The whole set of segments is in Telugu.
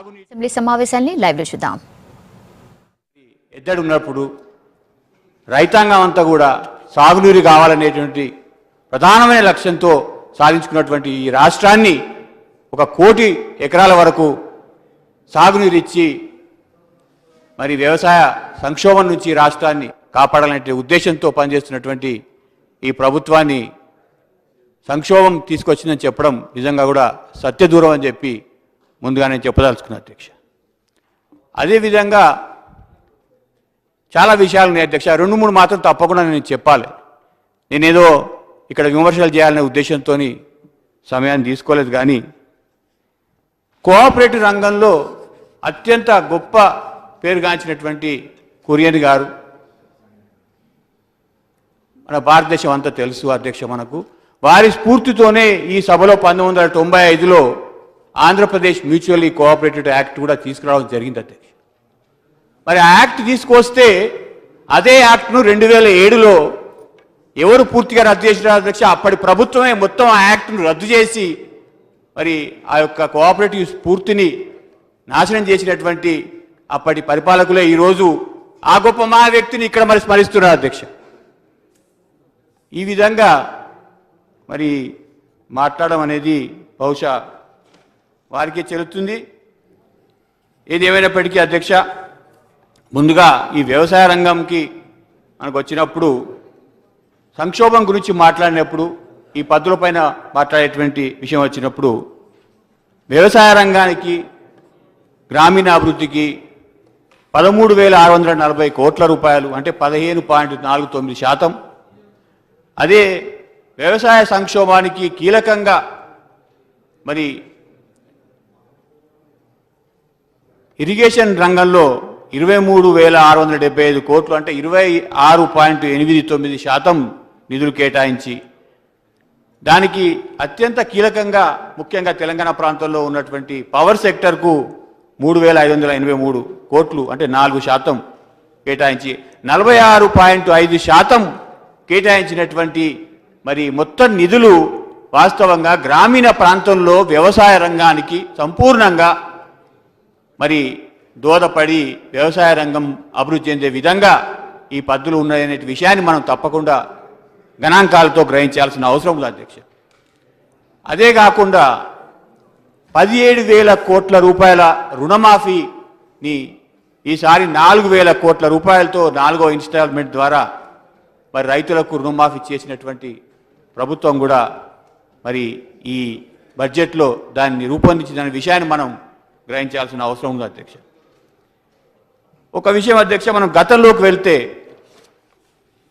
అసెంబ్లీ సమావేశాన్ని లైవ్ లో చూద్దాం. ఎద్దడు ఉన్నప్పుడు రైతాంగం అంతా కూడా సాగునీరు కావాలనేటువంటి ప్రధానమైన లక్ష్యంతో సాధించుకున్నటువంటి ఈ రాష్ట్రాన్ని 1 కోటి ఎకరాల వరకు సాగునీరు ఇచ్చి మరి వ్యవసాయ సంక్షోభం నుంచి రాష్ట్రాన్ని కాపాడాలనే ఉద్దేశంతో పనిచేస్తున్నటువంటి ఈ ప్రభుత్వాన్ని సంక్షోభం తీసుకొచ్చిందని చెప్పడం నిజంగా కూడా సత్యదూరం అని చెప్పి ముందుగా నేను చెప్పదలుచుకున్నాను అధ్యక్ష. అదేవిధంగా చాలా విషయాలు ఉన్నాయి అధ్యక్ష, 2-3 మాత్రం తప్పకుండా నేను చెప్పాలి. నేనేదో ఇక్కడ విమర్శలు చేయాలనే ఉద్దేశంతో సమయాన్ని తీసుకోలేదు. కానీ కోఆపరేటివ్ రంగంలో అత్యంత గొప్ప పేరుగాంచినటువంటి కురియన్ గారు మన భారతదేశం అంతా తెలుసు అధ్యక్ష మనకు. వారి స్ఫూర్తితోనే ఈ సభలో 1995లో ఆంధ్రప్రదేశ్ మ్యూచువల్లీ కోఆపరేటివ్ యాక్ట్ కూడా తీసుకురావడం జరిగింది అధ్యక్ష. మరి ఆ యాక్ట్ తీసుకొస్తే అదే యాక్ట్ను 2007లో ఎవరు పూర్తిగా రద్దు చేసినారు అధ్యక్ష? అప్పటి ప్రభుత్వమే మొత్తం ఆ యాక్ట్ను రద్దు చేసి మరి ఆ యొక్క కోఆపరేటివ్ స్ఫూర్తిని నాశనం చేసినటువంటి అప్పటి పరిపాలకులే ఈరోజు ఆ గొప్ప మా వ్యక్తిని ఇక్కడ మరి స్మరిస్తున్నారు అధ్యక్ష. ఈ విధంగా మరి మాట్లాడడం అనేది బహుశా వారికే చెల్లుతుంది. ఏది ఏమైనప్పటికీ అధ్యక్ష, ముందుగా ఈ వ్యవసాయ రంగంకి మనకు వచ్చినప్పుడు సంక్షోభం గురించి మాట్లాడినప్పుడు ఈ పద్ధతులపైన మాట్లాడేటువంటి విషయం వచ్చినప్పుడు వ్యవసాయ రంగానికి గ్రామీణాభివృద్ధికి 13,640 కోట్ల రూపాయలు అంటే 15.49%. అదే వ్యవసాయ సంక్షోభానికి కీలకంగా మరి ఇరిగేషన్ రంగంలో 23,675 కోట్లు అంటే 26.89% నిధులు కేటాయించి దానికి అత్యంత కీలకంగా ముఖ్యంగా తెలంగాణ ప్రాంతంలో ఉన్నటువంటి పవర్ సెక్టర్కు 3,583 కోట్లు అంటే 4% కేటాయించి 46.5% కేటాయించినటువంటి మరి మొత్తం నిధులు వాస్తవంగా గ్రామీణ ప్రాంతంలో వ్యవసాయ రంగానికి సంపూర్ణంగా మరి దోహదపడి వ్యవసాయ రంగం అభివృద్ధి చెందే విధంగా ఈ పద్ధతులు ఉన్నాయనే విషయాన్ని మనం తప్పకుండా గణాంకాలతో గ్రహించాల్సిన అవసరం ఉంది అధ్యక్ష. అదే కాకుండా 17,000 కోట్ల రూపాయల రుణమాఫీని ఈసారి 4,000 కోట్ల రూపాయలతో 4వ ఇన్స్టాల్మెంట్ ద్వారా మరి రైతులకు రుణమాఫీ చేసినటువంటి ప్రభుత్వం కూడా మరి ఈ బడ్జెట్లో దాన్ని రూపొందించిన విషయాన్ని మనం గ్రహించాల్సిన అవసరం ఉంది అధ్యక్ష. ఒక విషయం అధ్యక్ష, మనం గతంలోకి వెళ్తే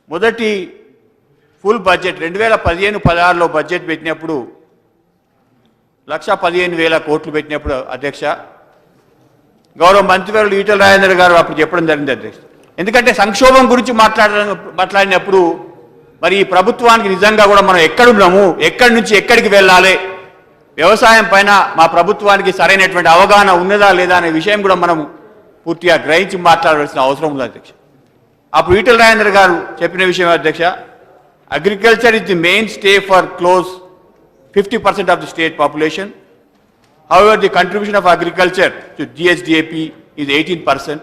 మొదటి ఫుల్ బడ్జెట్ 2015-16లో బడ్జెట్ పెట్టినప్పుడు 1,15,000 కోట్లు పెట్టినప్పుడు అధ్యక్ష గౌరవ మంత్రివర్యులు ఈటెల రాజేందర్ గారు అప్పుడు చెప్పడం జరిగింది అధ్యక్ష. ఎందుకంటే సంక్షోభం గురించి మాట్లాడినప్పుడు మరి ఈ ప్రభుత్వానికి నిజంగా కూడా మనం ఎక్కడున్నాము, ఎక్కడి నుంచి ఎక్కడికి వెళ్ళాలి, వ్యవసాయం పైన మా ప్రభుత్వానికి సరైనటువంటి అవగాహన ఉన్నదా లేదా అనే విషయం కూడా మనం పూర్తిగా గ్రహించి మాట్లాడవలసిన అవసరం ఉంది అధ్యక్ష. అప్పుడు ఈటెల రాజేందర్ గారు చెప్పిన విషయం అధ్యక్ష, agriculture is the main stay for close 50% of the state population. However, the contribution of agriculture to GSDP is 18%.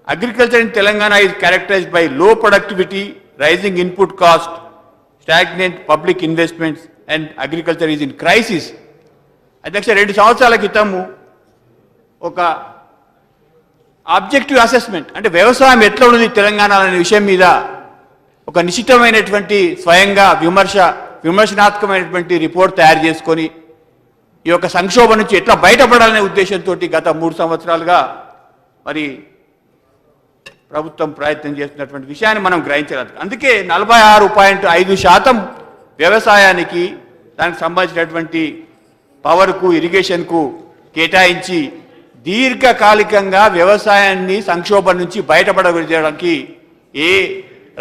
Agriculture in Telangana is characterized by low productivity, rising input cost, stagnant public investments, and agriculture is in crisis. అధ్యక్ష 2 సంవత్సరాల క్రితము ఒక ఆబ్జెక్టివ్ అసెస్మెంట్ అంటే వ్యవసాయం ఎట్లా ఉన్నది తెలంగాణ అనే విషయం మీద ఒక నిశ్చితమైనటువంటి స్వయంగా విమర్శనాత్మకమైనటువంటి రిపోర్ట్ తయారు చేసుకొని ఈ యొక్క సంక్షోభం నుంచి ఎట్లా బయటపడాలనే ఉద్దేశంతో గత 3 సంవత్సరాలుగా మరి ప్రభుత్వం ప్రయత్నం చేస్తున్నటువంటి విషయాన్ని మనం గ్రహించాలి. అందుకే 46.5% వ్యవసాయానికి దానికి సంబంధించినటువంటి పవర్కు ఇరిగేషన్కు కేటాయించి దీర్ఘకాలికంగా వ్యవసాయాన్ని సంక్షోభం నుంచి బయటపడడానికి ఏ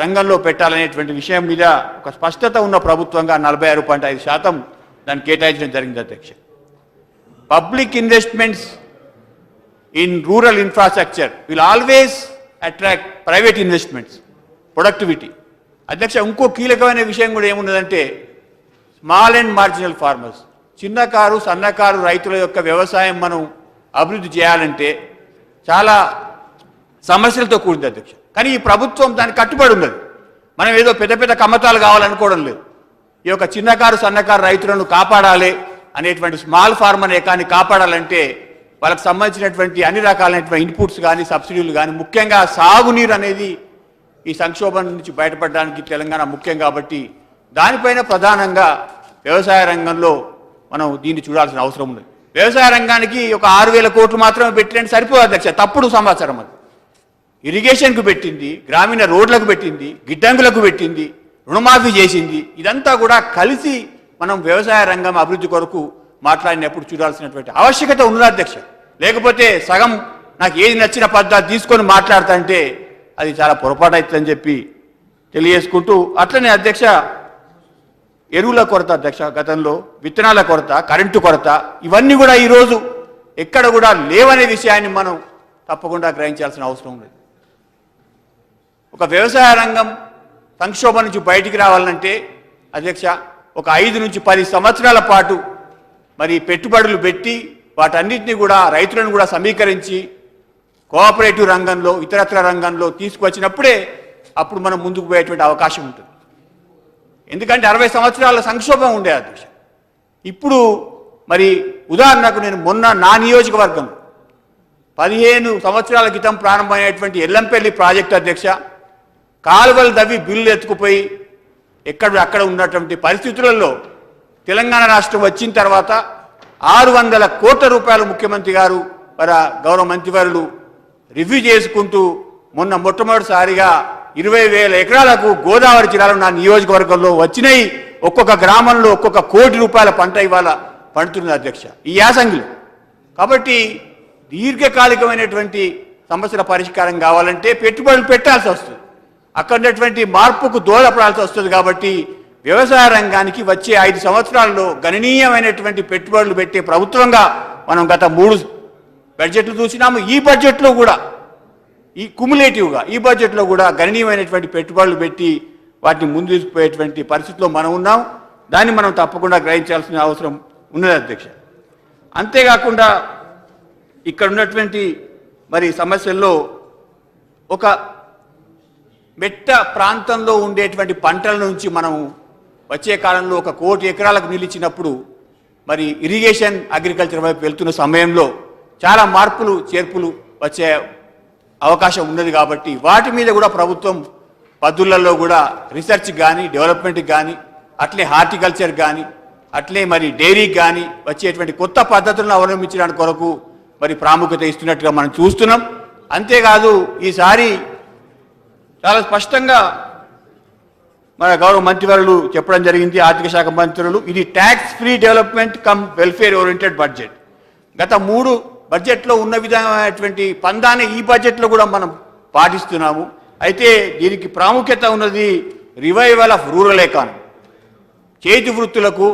రంగంలో పెట్టాలనేటువంటి విషయం మీద ఒక స్పష్టత ఉన్న ప్రభుత్వంగా 46.5% దాన్ని కేటాయించడం జరిగింది అధ్యక్ష. Public investments in rural infrastructure will always attract private investments, productivity. అధ్యక్ష ఇంకో కీలకమైన విషయం కూడా ఏమున్నదంటే స్మాల్ అండ్ మార్జినల్ ఫార్మర్స్, చిన్నకారు సన్నకారు రైతుల యొక్క వ్యవసాయం మనం అభివృద్ధి చేయాలంటే చాలా సమస్యలతో కూడింది అధ్యక్ష. కానీ ఈ ప్రభుత్వం దానికి కట్టుబడి ఉన్నది. మనం ఏదో పెద్ద పెద్ద కమ్మతాలు కావాలనుకోవడం లేదు. ఈ యొక్క చిన్నకారు సన్నకారు రైతులను కాపాడాలి అనేటువంటి స్మాల్ ఫార్మర్ ఏకాన్ని కాపాడాలంటే వాళ్ళకి సంబంధించినటువంటి అన్ని రకాలైనటువంటి ఇన్పుట్స్ కానీ సబ్సిడీలు కానీ ముఖ్యంగా సాగునీరు అనేది ఈ సంక్షోభం నుంచి బయటపడడానికి తెలంగాణ ముఖ్యం కాబట్టి దానిపైన ప్రధానంగా వ్యవసాయ రంగంలో మనం దీన్ని చూడాల్సిన అవసరం ఉంది. వ్యవసాయ రంగానికి ఒక 6,000 కోట్లు మాత్రమే పెట్టినట్టు సరిపోదు అధ్యక్ష. తప్పుడు సమాచారం అది. ఇరిగేషన్కు పెట్టింది, గ్రామీణ రోడ్లకు పెట్టింది, గిడ్డంగులకు పెట్టింది, రుణమాఫీ చేసింది. ఇదంతా కూడా కలిసి మనం వ్యవసాయ రంగం అభివృద్ధి కొరకు మాట్లాడినప్పుడు చూడాల్సినటువంటి ఆవశ్యకత ఉన్నది అధ్యక్ష. లేకపోతే సగం నాకు ఏది నచ్చిన పద్ధతి తీసుకొని మాట్లాడతాంటే అది చాలా పొరపాటు అవుతుందని చెప్పి తెలియజేసుకుంటూ, అట్లనే అధ్యక్ష ఎరువుల కొరత అధ్యక్ష, గతంలో విత్తనాల కొరత, కరెంటు కొరత, ఇవన్నీ కూడా ఈరోజు ఎక్కడ కూడా లేవనే విషయాన్ని మనం తప్పకుండా గ్రహించాల్సిన అవసరం ఉంది. ఒక వ్యవసాయ రంగం సంక్షోభం నుంచి బయటికి రావాలంటే అధ్యక్ష ఒక 5 నుంచి 10 సంవత్సరాల పాటు మరి పెట్టుబడులు పెట్టి వాటన్నిటిని కూడా రైతులను కూడా సమీకరించి కోఆపరేటివ్ రంగంలో ఇతరత్ర రంగంలో తీసుకువచ్చినప్పుడే అప్పుడు మనం ముందుకు పోయేటువంటి అవకాశం ఉంటుంది. ఎందుకంటే 60 సంవత్సరాల సంక్షోభం ఉండే అధ్యక్ష. ఇప్పుడు మరి ఉదాహరణకు నేను మొన్న నా నియోజకవర్గంలో 15 సంవత్సరాల క్రితం ప్రారంభమైనటువంటి ఎల్లంపల్లి ప్రాజెక్టు అధ్యక్ష కాలువలు దవ్వి బిల్లు ఎత్తుకుపోయి అక్కడ ఉన్నటువంటి పరిస్థితులలో తెలంగాణ రాష్ట్రం వచ్చిన తర్వాత 600 కోట్ల రూపాయలు ముఖ్యమంత్రి గారు మరి గౌరవ మంత్రివర్యులు రివ్యూ చేసుకుంటూ మొన్న మొట్టమొదటిసారిగా 20,000 ఎకరాలకు గోదావరి జిల్లాలో నా నియోజకవర్గంలో వచ్చినాయి. ఒక్కొక్క గ్రామంలో ఒక్కొక్క కోటి రూపాయల పంట ఇవాళ పండుతున్నది అధ్యక్ష ఈ యాసంగిలో. కాబట్టి దీర్ఘకాలికమైనటువంటి సమస్యల పరిష్కారం కావాలంటే పెట్టుబడులు పెట్టాల్సి వస్తుంది. అక్కడ ఉన్నటువంటి మార్పుకు దోహదపడాల్సి వస్తుంది. కాబట్టి వ్యవసాయ రంగానికి వచ్చే 5 సంవత్సరాల్లో గణనీయమైనటువంటి పెట్టుబడులు పెట్టే ప్రభుత్వంగా మనం గత 3 బడ్జెట్లు చూసినాము. ఈ బడ్జెట్లో కూడా ఈ కుములేటివ్గా ఈ బడ్జెట్లో కూడా గణనీయమైనటువంటి పెట్టుబడులు పెట్టి వాటిని ముందు తీసుకుపోయేటువంటి పరిస్థితిలో మనం ఉన్నాం. దాన్ని మనం తప్పకుండా గ్రహించాల్సిన అవసరం ఉన్నది అధ్యక్ష. అంతేకాకుండా ఇక్కడ ఉన్నటువంటి మరి సమస్యల్లో ఒక మెట్ట ప్రాంతంలో ఉండేటువంటి పంటల నుంచి మనం వచ్చే కాలంలో 1 కోటి ఎకరాలకు నిలిచినప్పుడు మరి ఇరిగేషన్ అగ్రికల్చర్ వైపు వెళ్తున్న సమయంలో చాలా మార్పులు చేర్పులు వచ్చే అవకాశం ఉన్నది. కాబట్టి వాటి మీద కూడా ప్రభుత్వం పద్ధతులలో కూడా రీసెర్చ్ కానీ డెవలప్మెంట్కి కానీ అట్లే హార్టికల్చర్ కానీ అట్లే మరి డైరీకి కానీ వచ్చేటువంటి కొత్త పద్ధతులను అవలంబించడానికి కొరకు మరి ప్రాముఖ్యత ఇస్తున్నట్టుగా మనం చూస్తున్నాం. అంతేకాదు ఈసారి చాలా స్పష్టంగా మన గౌరవ మంత్రివర్యులు చెప్పడం జరిగింది, ఆర్థిక శాఖ మంత్రులు, ఇది tax free development come welfare oriented budget. గత 3 బడ్జెట్లో ఉన్న విధమైనటువంటి పందాన్ని ఈ బడ్జెట్లో కూడా మనం పాటిస్తున్నాము. అయితే దీనికి ప్రాముఖ్యత ఉన్నది రివైవల్ ఆఫ్ రూరల్ ఎకానమీ. చేతి వృత్తులకు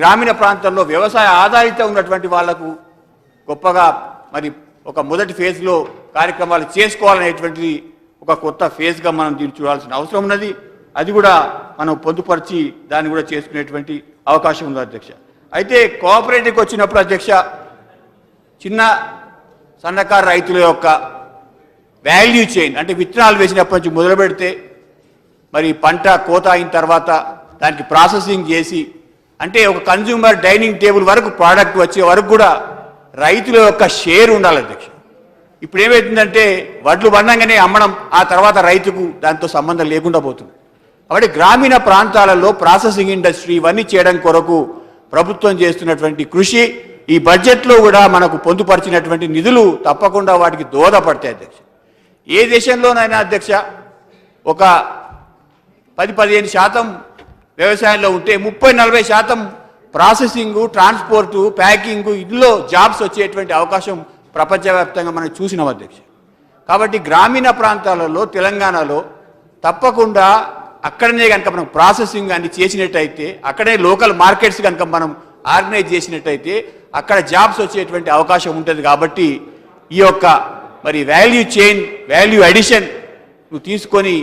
గ్రామీణ ప్రాంతాల్లో వ్యవసాయ ఆధారిత ఉన్నటువంటి వాళ్లకు గొప్పగా మరి ఒక మొదటి ఫేజ్లో కార్యక్రమాలు చేసుకోవాలనేటువంటిది ఒక కొత్త ఫేజ్గా మనం దీన్ని చూడాల్సిన అవసరం ఉన్నది. అది కూడా మనం పొందుపరిచి దాన్ని కూడా చేసుకునేటువంటి అవకాశం ఉంది అధ్యక్ష. అయితే కోఆపరేటివ్కి వచ్చినప్పుడు అధ్యక్ష చిన్న సన్నకారు రైతుల యొక్క వాల్యూ చైన్ అంటే విత్తనాలు వేసినప్పటి నుంచి మొదలు పెడితే మరి పంట కోత అయిన తర్వాత దానికి ప్రాసెసింగ్ చేసి అంటే ఒక కన్జ్యూమర్ డైనింగ్ టేబుల్ వరకు ప్రోడక్ట్ వచ్చే వరకు కూడా రైతుల యొక్క షేర్ ఉండాలి అధ్యక్ష. ఇప్పుడు ఏమవుతుందంటే వడ్లు పండంగానే అమ్మడం, ఆ తర్వాత రైతుకు దాంతో సంబంధం లేకుండా పోతుంది. కాబట్టి గ్రామీణ ప్రాంతాలలో ప్రాసెసింగ్ ఇండస్ట్రీ ఇవన్నీ చేయడం కొరకు ప్రభుత్వం చేస్తున్నటువంటి కృషి ఈ బడ్జెట్లో కూడా మనకు పొందుపరిచినటువంటి నిధులు తప్పకుండా వాటికి దోహదపడతాయి అధ్యక్ష. ఏ దేశంలోనైనా అధ్యక్ష ఒక 10-15% వ్యవసాయంలో ఉంటే 30-40% ప్రాసెసింగు, ట్రాన్స్పోర్టు, ప్యాకింగు, ఇందులో జాబ్స్ వచ్చేటువంటి అవకాశం ప్రపంచవ్యాప్తంగా మనం చూసినాం అధ్యక్ష. కాబట్టి గ్రామీణ ప్రాంతాలలో తెలంగాణలో తప్పకుండా అక్కడనే కనుక మనం ప్రాసెసింగ్ అన్ని చేసినట్టయితే, అక్కడే లోకల్ మార్కెట్స్ కనుక మనం ఆర్గనైజ్ చేసినట్టయితే అక్కడ జాబ్స్ వచ్చేటువంటి అవకాశం ఉంటుంది. కాబట్టి ఈ యొక్క మరి వాల్యూ చైన్, వాల్యూ అడిషన్ తీసుకొని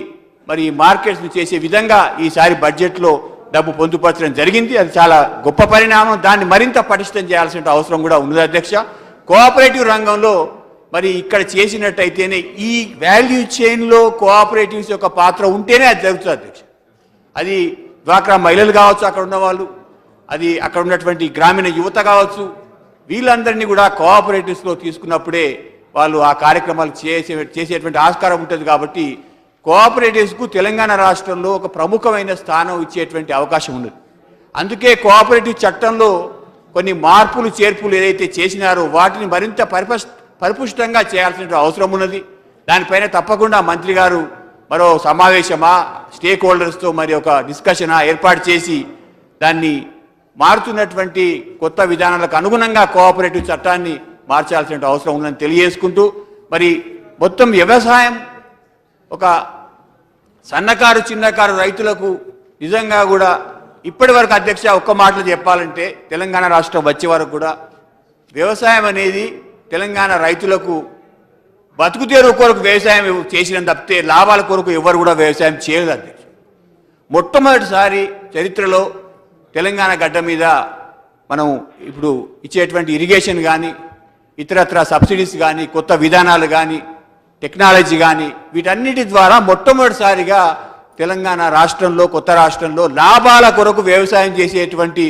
మరి మార్కెట్స్ని చేసే విధంగా ఈసారి బడ్జెట్లో డబ్బు పొందుపరచడం జరిగింది. అది చాలా గొప్ప పరిణామం. దాన్ని మరింత పటిష్టం చేయాల్సిన అవసరం కూడా ఉన్నది అధ్యక్ష. కోఆపరేటివ్ రంగంలో మరి ఇక్కడ చేసినట్టయితేనే ఈ వాల్యూ చైన్లో కోఆపరేటివ్స్ యొక్క పాత్ర ఉంటేనే అది జరుగుతుంది అధ్యక్ష. అది డ్వాక్రా మహిళలు కావచ్చు, అక్కడ ఉన్నవాళ్ళు, అది అక్కడ ఉన్నటువంటి గ్రామీణ యువత కావచ్చు, వీళ్ళందరినీ కూడా కోఆపరేటివ్స్లో తీసుకున్నప్పుడే వాళ్ళు ఆ కార్యక్రమాలు చేసేటువంటి ఆస్కారం ఉంటుంది. కాబట్టి కోఆపరేటివ్స్కు తెలంగాణ రాష్ట్రంలో ఒక ప్రముఖమైన స్థానం ఇచ్చేటువంటి అవకాశం ఉన్నది. అందుకే కోఆపరేటివ్ చట్టంలో కొన్ని మార్పులు చేర్పులు ఏదైతే చేసినారో వాటిని మరింత పరిపుష్టంగా చేయాల్సిన అవసరం ఉన్నది. దానిపైన తప్పకుండా మంత్రి గారు మరో సమావేశమా, స్టేక్ హోల్డర్స్తో మరి ఒక డిస్కషనా ఏర్పాటు చేసి దాన్ని మారుతున్నటువంటి కొత్త విధానాలకు అనుగుణంగా కోఆపరేటివ్ చట్టాన్ని మార్చాల్సిన అవసరం ఉందని తెలియజేసుకుంటూ, మరి మొత్తం వ్యవసాయం ఒక సన్నకారు చిన్నకారు రైతులకు నిజంగా కూడా ఇప్పటి వరకు అధ్యక్ష ఒక్క మాటలు చెప్పాలంటే తెలంగాణ రాష్ట్రం వచ్చే వరకు కూడా వ్యవసాయం అనేది తెలంగాణ రైతులకు బతుకుతెరువు కొరకు వ్యవసాయం చేసిన తప్పితే లాభాల కొరకు ఎవరు కూడా వ్యవసాయం చేయలేదు అధ్యక్ష. మొట్టమొదటిసారి చరిత్రలో తెలంగాణ గడ్డ మీద మనం ఇప్పుడు ఇచ్చేటువంటి ఇరిగేషన్ కానీ, ఇతరత్ర సబ్సిడీస్ కానీ, కొత్త విధానాలు కానీ, టెక్నాలజీ కానీ, వీటన్నిటి ద్వారా మొట్టమొదటిసారిగా తెలంగాణ రాష్ట్రంలో, కొత్త రాష్ట్రంలో లాభాల కొరకు వ్యవసాయం చేసేటువంటి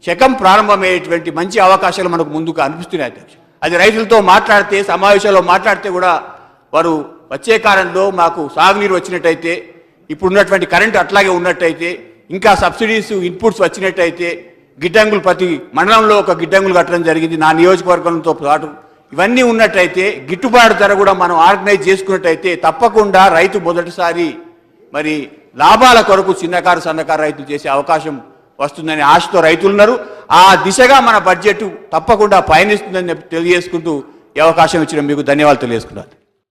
శకం ప్రారంభమయ్యేటువంటి మంచి అవకాశాలు మనకు ముందుకు అనిపిస్తున్నాయి అధ్యక్ష. అది రైతులతో మాట్లాడితే, సమావేశాల్లో మాట్లాడితే కూడా వారు వచ్చే కాలంలో మాకు సాగునీరు వచ్చినట్టయితే, ఇప్పుడున్నటువంటి కరెంటు అట్లాగే ఉన్నట్టయితే, ఇంకా సబ్సిడీస్ ఇన్పుట్స్ వచ్చినట్టయితే, గిడ్డంగులు ప్రతి మండలంలో ఒక గిడ్డంగులు కట్టడం జరిగింది నా నియోజకవర్గంతో పాటు, ఇవన్నీ ఉన్నట్టయితే గిట్టుబాటు ధర కూడా మనం ఆర్గనైజ్ చేసుకున్నట్టయితే తప్పకుండా రైతు మొదటిసారి మరి లాభాల కొరకు చిన్నకారు సన్నకారు రైతులు చేసే అవకాశం వస్తుందని ఆశతో రైతులు ఉన్నారు. ఆ దిశగా మన బడ్జెట్ తప్పకుండా పయనిస్తుందని తెలియజేసుకుంటూ ఈ అవకాశం ఇచ్చిన మీకు ధన్యవాదాలు తెలియజేసుకున్నాను.